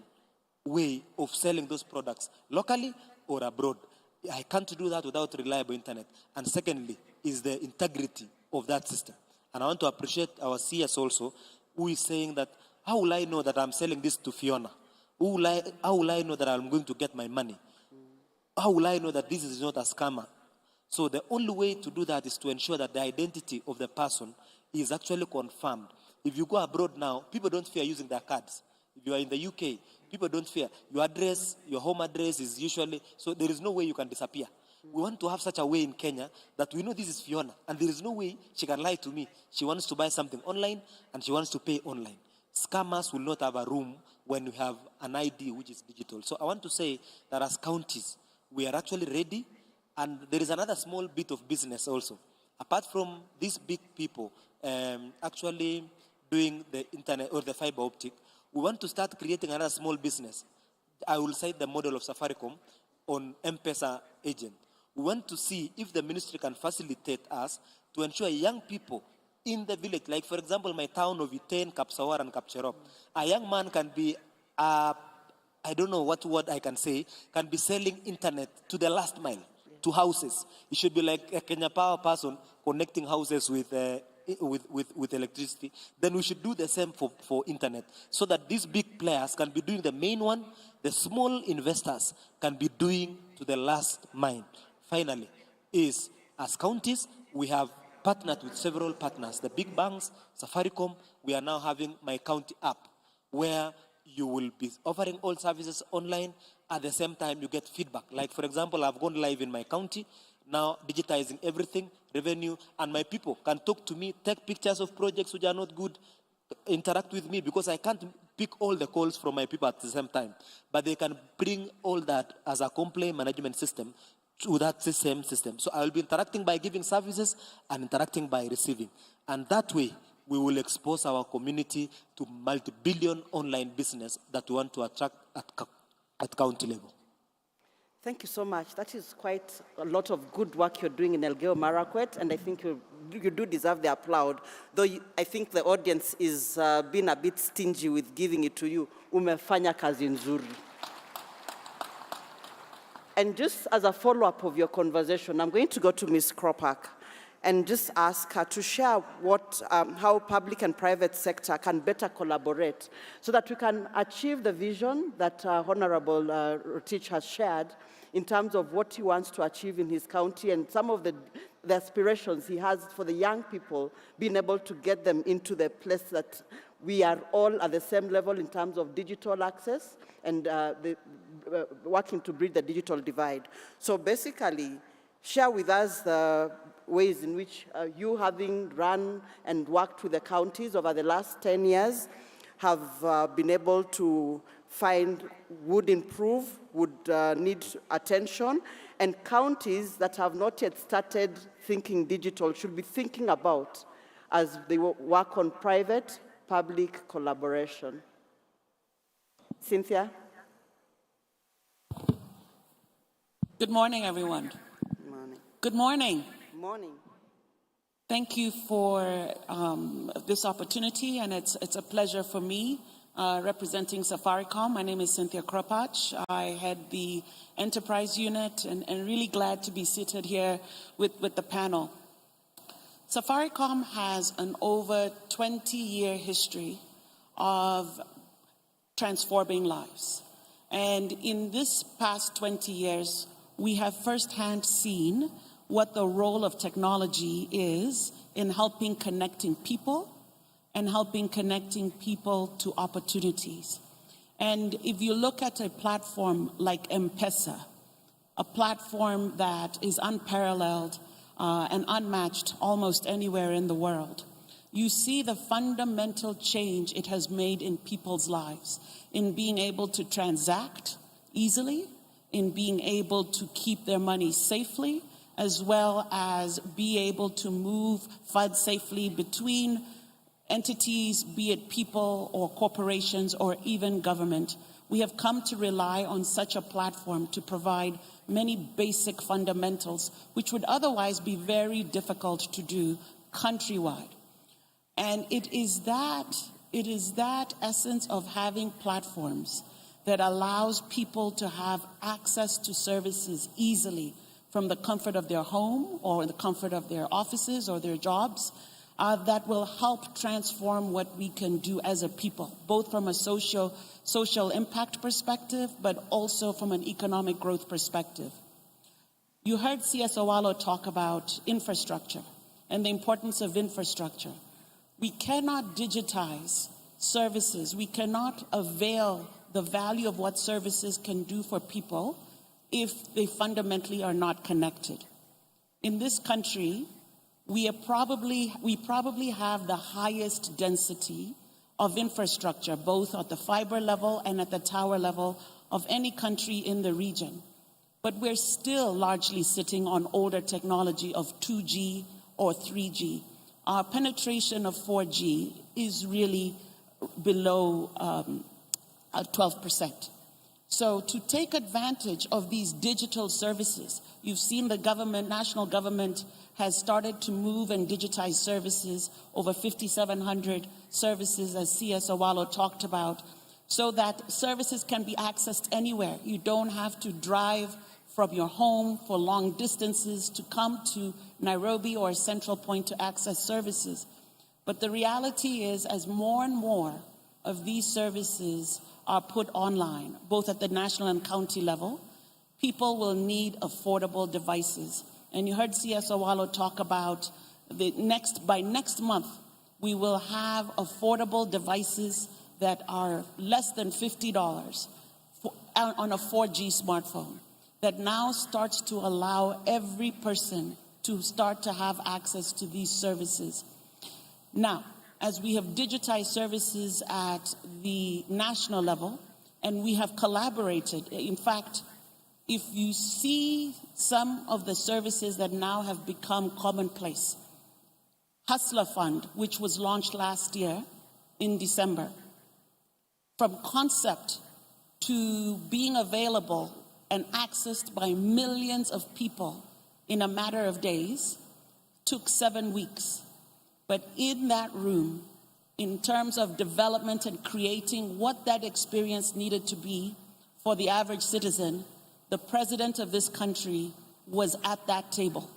way of selling those products locally or abroad. I can't do that without reliable internet. And secondly, is the integrity of that system. And I want to appreciate our CS also, who is saying that, how will I know that I'm selling this to Fiona? How will I know that I'm going to get my money? How will I know that this is not a scammer? So the only way to do that is to ensure that the identity of the person is actually confirmed. If you go abroad now, people don't fear using their cards. If you are in the UK, people don't fear. Your address, your home address is usually, so there is no way you can disappear. We want to have such a way in Kenya that we know this is Fiona, and there is no way she can lie to me. She wants to buy something online, and she wants to pay online. Scammers will not have a room when we have an ID which is digital. So I want to say that as counties, we are actually ready, and there is another small bit of business also. Apart from these big people actually doing the internet or the fiber optic, we want to start creating another small business. I will cite the model of Safaricom on M-Pesa agent. We want to see if the ministry can facilitate us to ensure young people in the village, like for example, my town of Iten, Kapsawar, and Kapcherop, a young man can be, I don't know what word I can say, can be selling internet to the last mile, to houses. It should be like a Kenya Power person connecting houses with electricity. Then we should do the same for internet, so that these big players can be doing the main one, the small investors can be doing to the last mile. Finally, is as counties, we have partnered with several partners, the big banks, Safaricom. We are now having My County app, where you will be offering all services online. At the same time, you get feedback. Like, for example, I've gone live in my county, now digitizing everything, revenue, and my people can talk to me, take pictures of projects which are not good, interact with me, because I can't pick all the calls from my people at the same time. But they can bring all that as a complaint management system to that same system. So I will be interacting by giving services and interacting by receiving. And that way, we will expose our community to multi-billion online business that we want to attract at county level. Thank you so much. That is quite a lot of good work you're doing in Elgeyo Marakwet, and I think you do deserve the applaud, though I think the audience is being a bit stingy with giving it to you. Umefanya kazi nzuri. And just as a follow-up of your conversation, I'm going to go to Ms. Kropak and just ask her to share how public and private sector can better collaborate so that we can achieve the vision that Honorable Rotich has shared in terms of what he wants to achieve in his county and some of the aspirations he has for the young people, being able to get them into the place that we are all at the same level in terms of digital access and working to bridge the digital divide. So basically, share with us the ways in which you, having run and worked with the counties over the last 10 years, have been able to find would improve, would need attention, and counties that have not yet started thinking digital should be thinking about as they work on private-public collaboration. Cynthia? Good morning, everyone. Good morning. Good morning. Good morning. Thank you for this opportunity, and it's a pleasure for me representing Safaricom. My name is Cynthia Kropach. I head the enterprise unit and really glad to be seated here with the panel. Safaricom has an over 20-year history of transforming lives. And in this past 20 years, we have firsthand seen what the role of technology is in helping connecting people and helping connecting people to opportunities. And if you look at a platform like M-Pesa, a platform that is unparalleled and unmatched almost anywhere in the world, you see the fundamental change it has made in people's lives, in being able to transact easily, in being able to keep their money safely, as well as be able to move funds safely between entities, be it people or corporations or even government. We have come to rely on such a platform to provide many basic fundamentals, which would otherwise be very difficult to do countrywide. And it is that essence of having platforms that allows people to have access to services easily from the comfort of their home or the comfort of their offices or their jobs, that will help transform what we can do as a people, both from a social impact perspective, but also from an economic growth perspective. You heard C.S. Owalo talk about infrastructure and the importance of infrastructure. We cannot digitize services. We cannot avail the value of what services can do for people if they fundamentally are not connected. In this country, we probably have the highest density of infrastructure, both at the fiber level and at the tower level of any country in the region. But we're still largely sitting on older technology of 2G or 3G. Our penetration of 4G is really below 12%. So to take advantage of these digital services, you've seen the government, national government, has started to move and digitize services, over 5,700 services, as C.S. Owalo talked about, so that services can be accessed anywhere. You don't have to drive from your home for long distances to come to Nairobi or a central point to access services. But the reality is, as more and more of these services are put online, both at the national and county level, people will need affordable devices. And you heard C.S. Owalo talk about by next month, we will have affordable devices that are less than $50 on a 4G smartphone, that now starts to allow every person to start to have access to these services. Now, as we have digitized services at the national level, and we have collaborated, in fact, if you see some of the services that now have become commonplace, Hustler Fund, which was launched last year in December, from concept to being available and accessed by millions of people in a matter of days, took 7 weeks. But in that room, in terms of development and creating what that experience needed to be for the average citizen, the president of this country was at that table.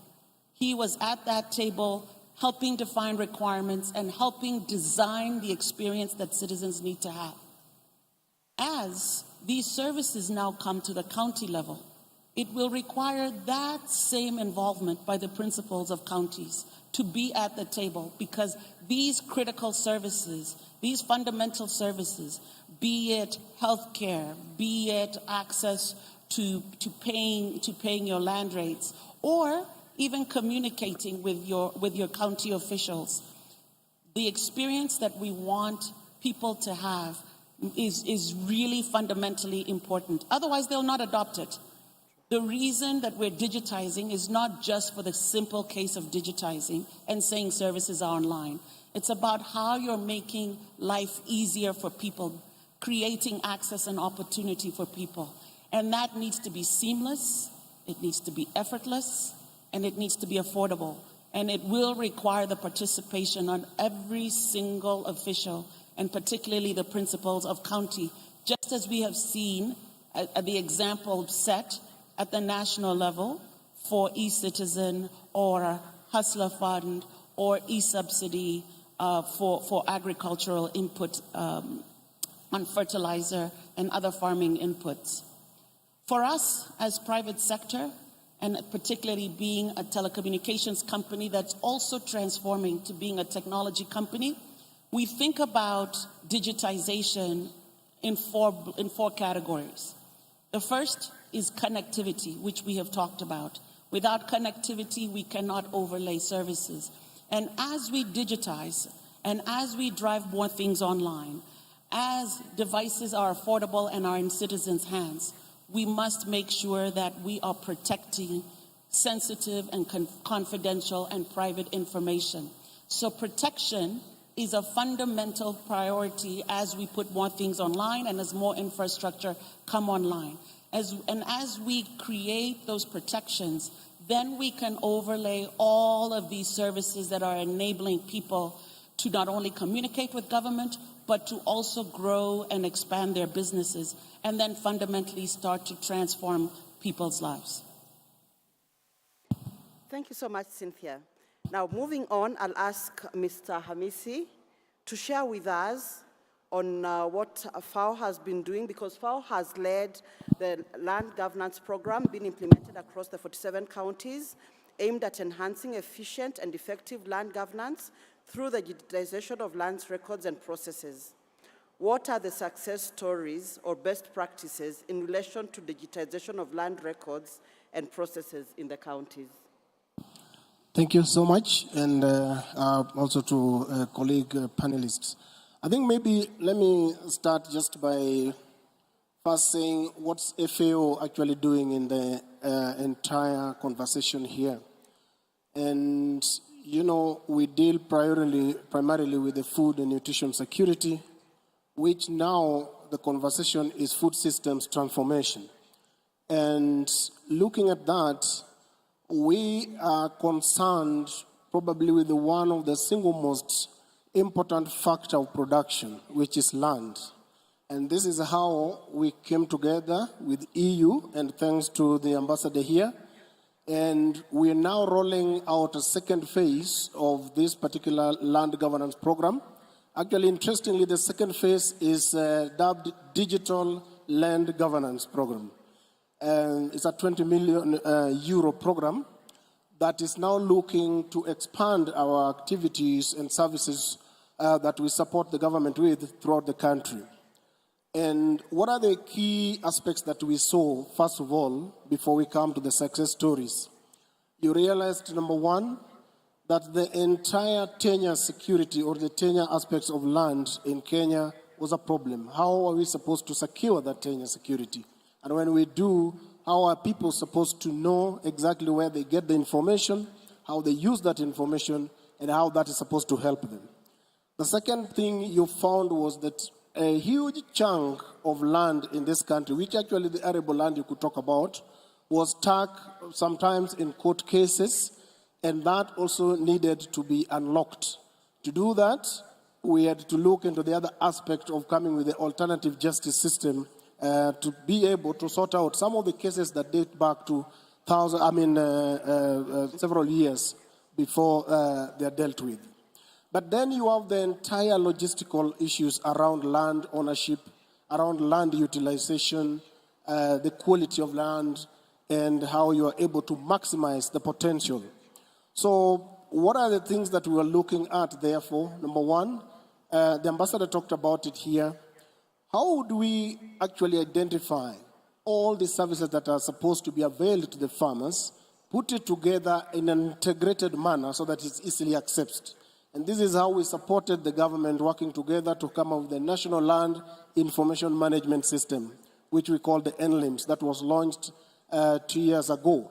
He was at that table helping define requirements and helping design the experience that citizens need to have. As these services now come to the county level, it will require that same involvement by the principals of counties to be at the table, because these critical services, these fundamental services, be it healthcare, be it access to paying your land rates, or even communicating with your county officials, the experience that we want people to have is really fundamentally important. Otherwise, they'll not adopt it. The reason that we're digitizing is not just for the simple case of digitizing and saying services are online. It's about how you're making life easier for people, creating access and opportunity for people. And that needs to be seamless, it needs to be effortless, and it needs to be affordable. And it will require the participation on every single official, and particularly the principals of county, just as we have seen the example set at the national level for e-Citizen or Hustler Fund or e-Subsidy for agricultural input on fertilizer and other farming inputs. For us as private sector, and particularly being a telecommunications company that's also transforming to being a technology company, We think about digitization in four categories. The first is connectivity, which we have talked about. Without connectivity, we cannot overlay services. And as we digitize and as we drive more things online, as devices are affordable and are in citizens' hands, we must make sure that we are protecting sensitive and confidential and private information. So protection is a fundamental priority as we put more things online and as more infrastructure come online. As we create those protections, then we can overlay all of these services that are enabling people to not only communicate with government, but to also grow and expand their businesses, and then fundamentally start to transform people's lives. Thank you so much, Cynthia. Now, moving on, I'll ask Mr. Hamisi to share with us on what FAO has been doing, because FAO has led the land governance program being implemented across the 47 counties, aimed at enhancing efficient and effective land governance through the digitization of land records and processes. What are the success stories or best practices in relation to digitization of land records and processes in the counties? Thank you so much, and also to colleague panelists. I think maybe let me start just by first saying what's FAO actually doing in the entire conversation here. And, you know, we deal primarily with the food and nutrition security, which now the conversation is food systems transformation. And looking at that, we are concerned probably with one of the single most important factor of production, which is land. And this is how we came together with EU, and thanks to the ambassador here. And we are now rolling out a second phase of this particular land governance program. Actually, interestingly, the second phase is dubbed Digital Land Governance Program. And it's a 20 million euro program that is now looking to expand our activities and services that we support the government with throughout the country. And what are the key aspects that we saw, first of all, before we come to the success stories? You realized, number one, that the entire tenure security or the tenure aspects of land in Kenya was a problem. How are we supposed to secure that tenure security? And when we do, how are people supposed to know exactly where they get the information, how they use that information, and how that is supposed to help them? The second thing you found was that a huge chunk of land in this country, which actually the arable land you could talk about, was stuck sometimes in court cases, and that also needed to be unlocked. To do that, we had to look into the other aspect of coming with the alternative justice system to be able to sort out some of the cases that date back to several years before they're dealt with. But then you have the entire logistical issues around land ownership, around land utilization, the quality of land, and how you are able to maximize the potential. So what are the things that we are looking at, therefore? Number one, the ambassador talked about it here. How would we actually identify all the services that are supposed to be availed to the farmers, put it together in an integrated manner so that it's easily accessed? And this is how we supported the government working together to come up with the National Land Information Management System, which we call the NLIMS, that was launched 2 years ago.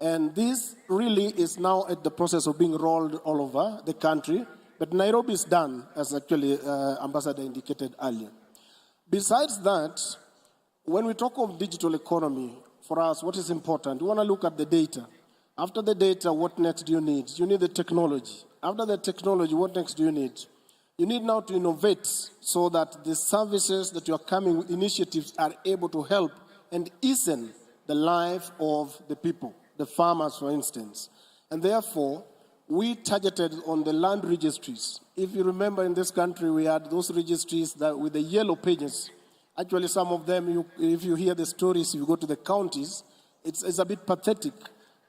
And this really is now at the process of being rolled all over the country, but Nairobi is done, as actually Ambassador indicated earlier. Besides that, when we talk of digital economy, for us, what is important? We want to look at the data. After the data, what next do you need? You need the technology. After the technology, what next do you need? You need now to innovate so that the services that you are coming with, initiatives, are able to help and ease the life of the people, the farmers, for instance. And therefore, we targeted on the land registries. If you remember, in this country, we had those registries that with the yellow pages. Actually, some of them, if you hear the stories, if you go to the counties, it's a bit pathetic.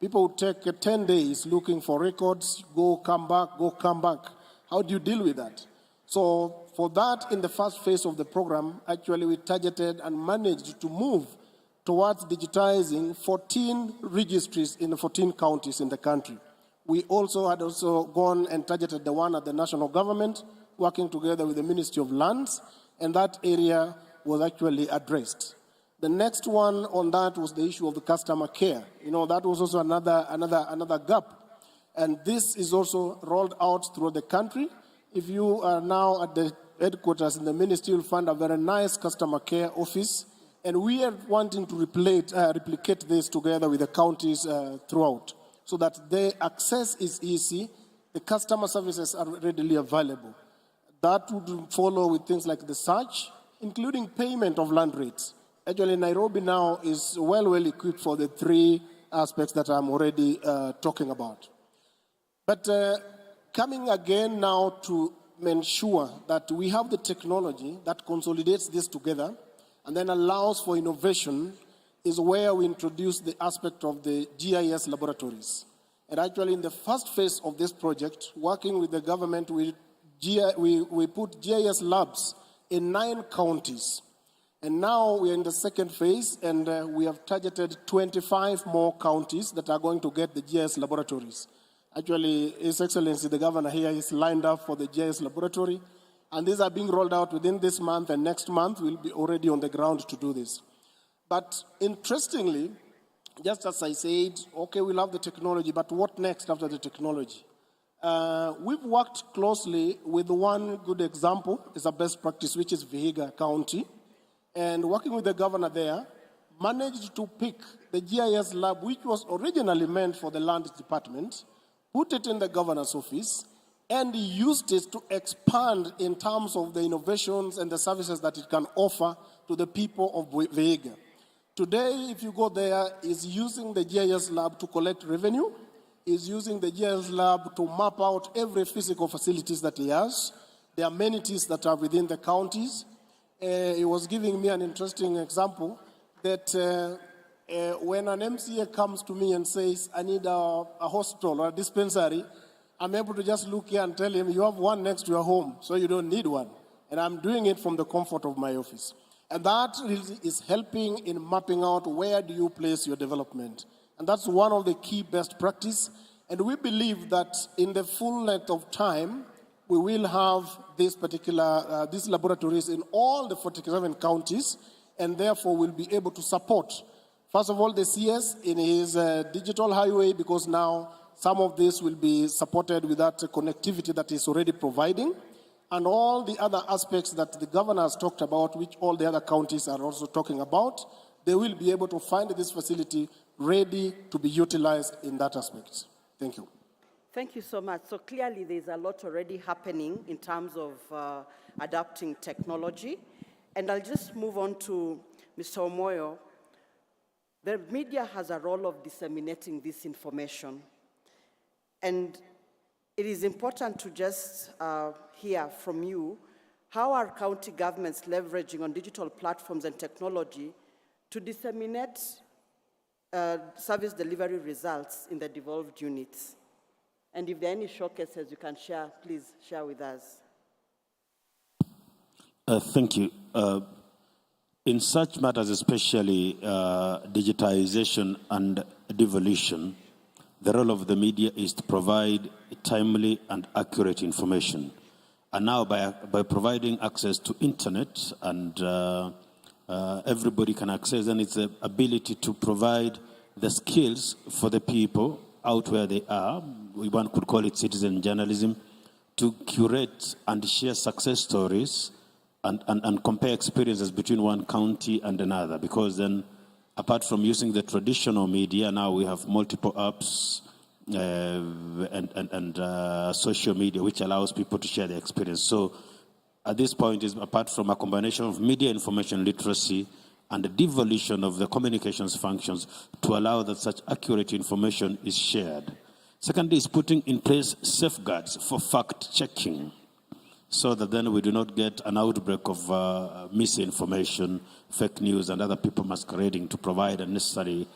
People would take 10 days looking for records, go, come back, go, come back. How do you deal with that? So for that, in the first phase of the program, actually we targeted and managed to move towards digitizing 14 registries in 14 counties in the country. We also had gone and targeted the one at the national government, working together with the Ministry of Lands, and that area was actually addressed. The next one on that was the issue of the customer care. That was also another gap. And this is also rolled out through the country. If you are now at the headquarters in the ministry, you'll find a very nice customer care office. And we are wanting to replicate this together with the counties throughout, so that the access is easy, the customer services are readily available. That would follow with things like the search, including payment of land rates. Actually, Nairobi now is well equipped for the three aspects that I'm already talking about. But coming again now to ensure that we have the technology that consolidates this together and then allows for innovation is where we introduce the aspect of the GIS laboratories. And actually, in the first phase of this project, working with the government, we put GIS labs in 9 counties. And now we are in the second phase, and we have targeted 25 more counties that are going to get the GIS laboratories. Actually, His Excellency, the governor here, is lined up for the GIS laboratory, and these are being rolled out within this month, and next month we'll be already on the ground to do this. But interestingly, just as I said, okay, we'll have the technology, but what next after the technology? We've worked closely with one good example, is a best practice, which is Vihiga County, and working with the governor there, managed to pick the GIS lab, which was originally meant for the land department, put it in the governor's office, and used it to expand in terms of the innovations and the services that it can offer to the people of Vihiga. Today, if you go there, is using the GIS lab to collect revenue, is using the GIS lab to map out every physical facilities that he has, the amenities that are within the counties. He was giving me an interesting example that when an MCA comes to me and says, I need a hospital or a dispensary, I'm able to just look here and tell him, you have one next to your home, so you don't need one. And I'm doing it from the comfort of my office. And that really is helping in mapping out where do you place your development. And that's one of the key best practice. And we believe that in the full length of time, we will have this particular, these laboratories in all the 47 counties, and therefore we'll be able to support, first of all, the CS in his digital highway, because now some of this will be supported with that connectivity that he's already providing, and all the other aspects that the governor has talked about, which all the other counties are also talking about, they will be able to find this facility ready to be utilized in that aspect. Thank you. Thank you so much. So clearly there's a lot already happening in terms of adapting technology. And I'll just move on to Mr. Omoyo. The media has a role of disseminating this information. And it is important to just hear from you, how are county governments leveraging on digital platforms and technology to disseminate service delivery results in the devolved units? And if there are any showcases you can share, please share with us. Thank you. In such matters, especially digitization and devolution, the role of the media is to provide timely and accurate information. And now by providing access to internet and everybody can access, and it's the ability to provide the skills for the people out where they are. One could call it citizen journalism, to curate and share success stories and compare experiences between one county and another, because then apart from using the traditional media, now we have multiple apps and social media, which allows people to share their experience. So at this point, is apart from a combination of media information literacy and the devolution of the communications functions to allow that such accurate information is shared. Secondly, is putting in place safeguards for fact-checking, so that then we do not get an outbreak of misinformation, fake news, and other people masquerading to provide unnecessary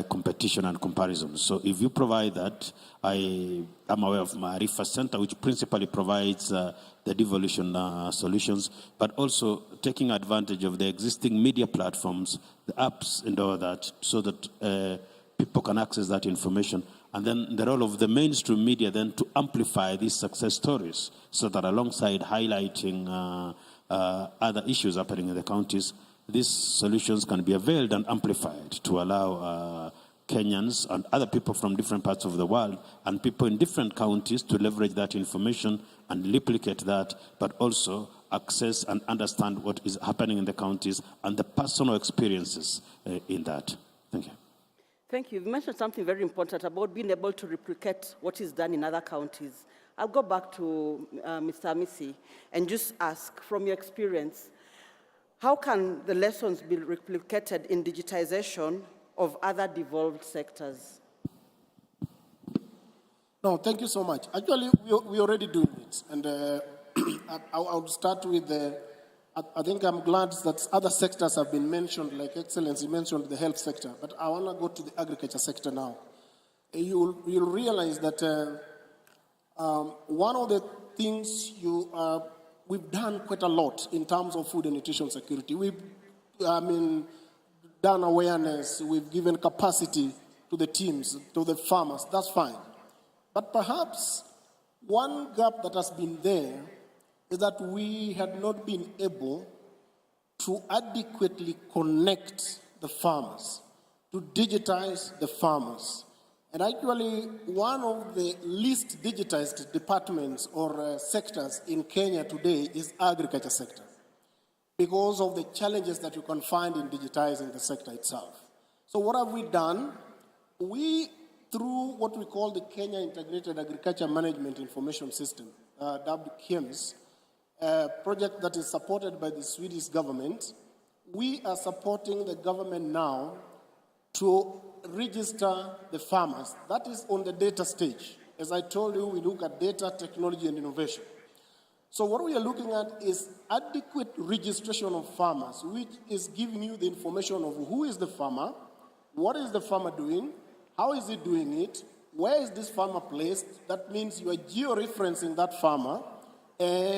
competition and comparison. So if you provide that, I am aware of Marifa Center, which principally provides the the devolution solutions, but also taking advantage of the existing media platforms, the apps and all that, so that people can access that information. And then the role of the mainstream media then to amplify these success stories, so that alongside highlighting other issues happening in the counties, these solutions can be availed and amplified to allow Kenyans and other people from different parts of the world and people in different counties to leverage that information and replicate that, but also access and understand what is happening in the counties and the personal experiences in that. Thank you. Thank you. You mentioned something very important about being able to replicate what is done in other counties. I'll go back to Mr. Amisi and just ask, from your experience, how can the lessons be replicated in digitization of other devolved sectors? No, thank you so much. Actually, we already doing it. And I'll start with I think I'm glad that other sectors have been mentioned, like Excellency mentioned the health sector, but I want to go to the agriculture sector now. You'll realize that one of the things we've done quite a lot in terms of food and nutrition security. We've done awareness, we've given capacity to the teams, to the farmers, that's fine. But perhaps one gap that has been there is that we had not been able to adequately connect the farmers, to digitize the farmers. And actually, one of the least digitized departments or sectors in Kenya today is agriculture sector, because of the challenges that you can find in digitizing the sector itself. So what have we done? We, through what we call the Kenya Integrated Agriculture Management Information System, dubbed KIMS, a project that is supported by the Swedish government, we are supporting the government now to register the farmers. That is on the data stage. As I told you, we look at data, technology, and innovation. So what we are looking at is adequate registration of farmers, which is giving you the information of who is the farmer, what is the farmer doing, how is he doing it, where is this farmer placed. That means you are geo-referencing that farmer, and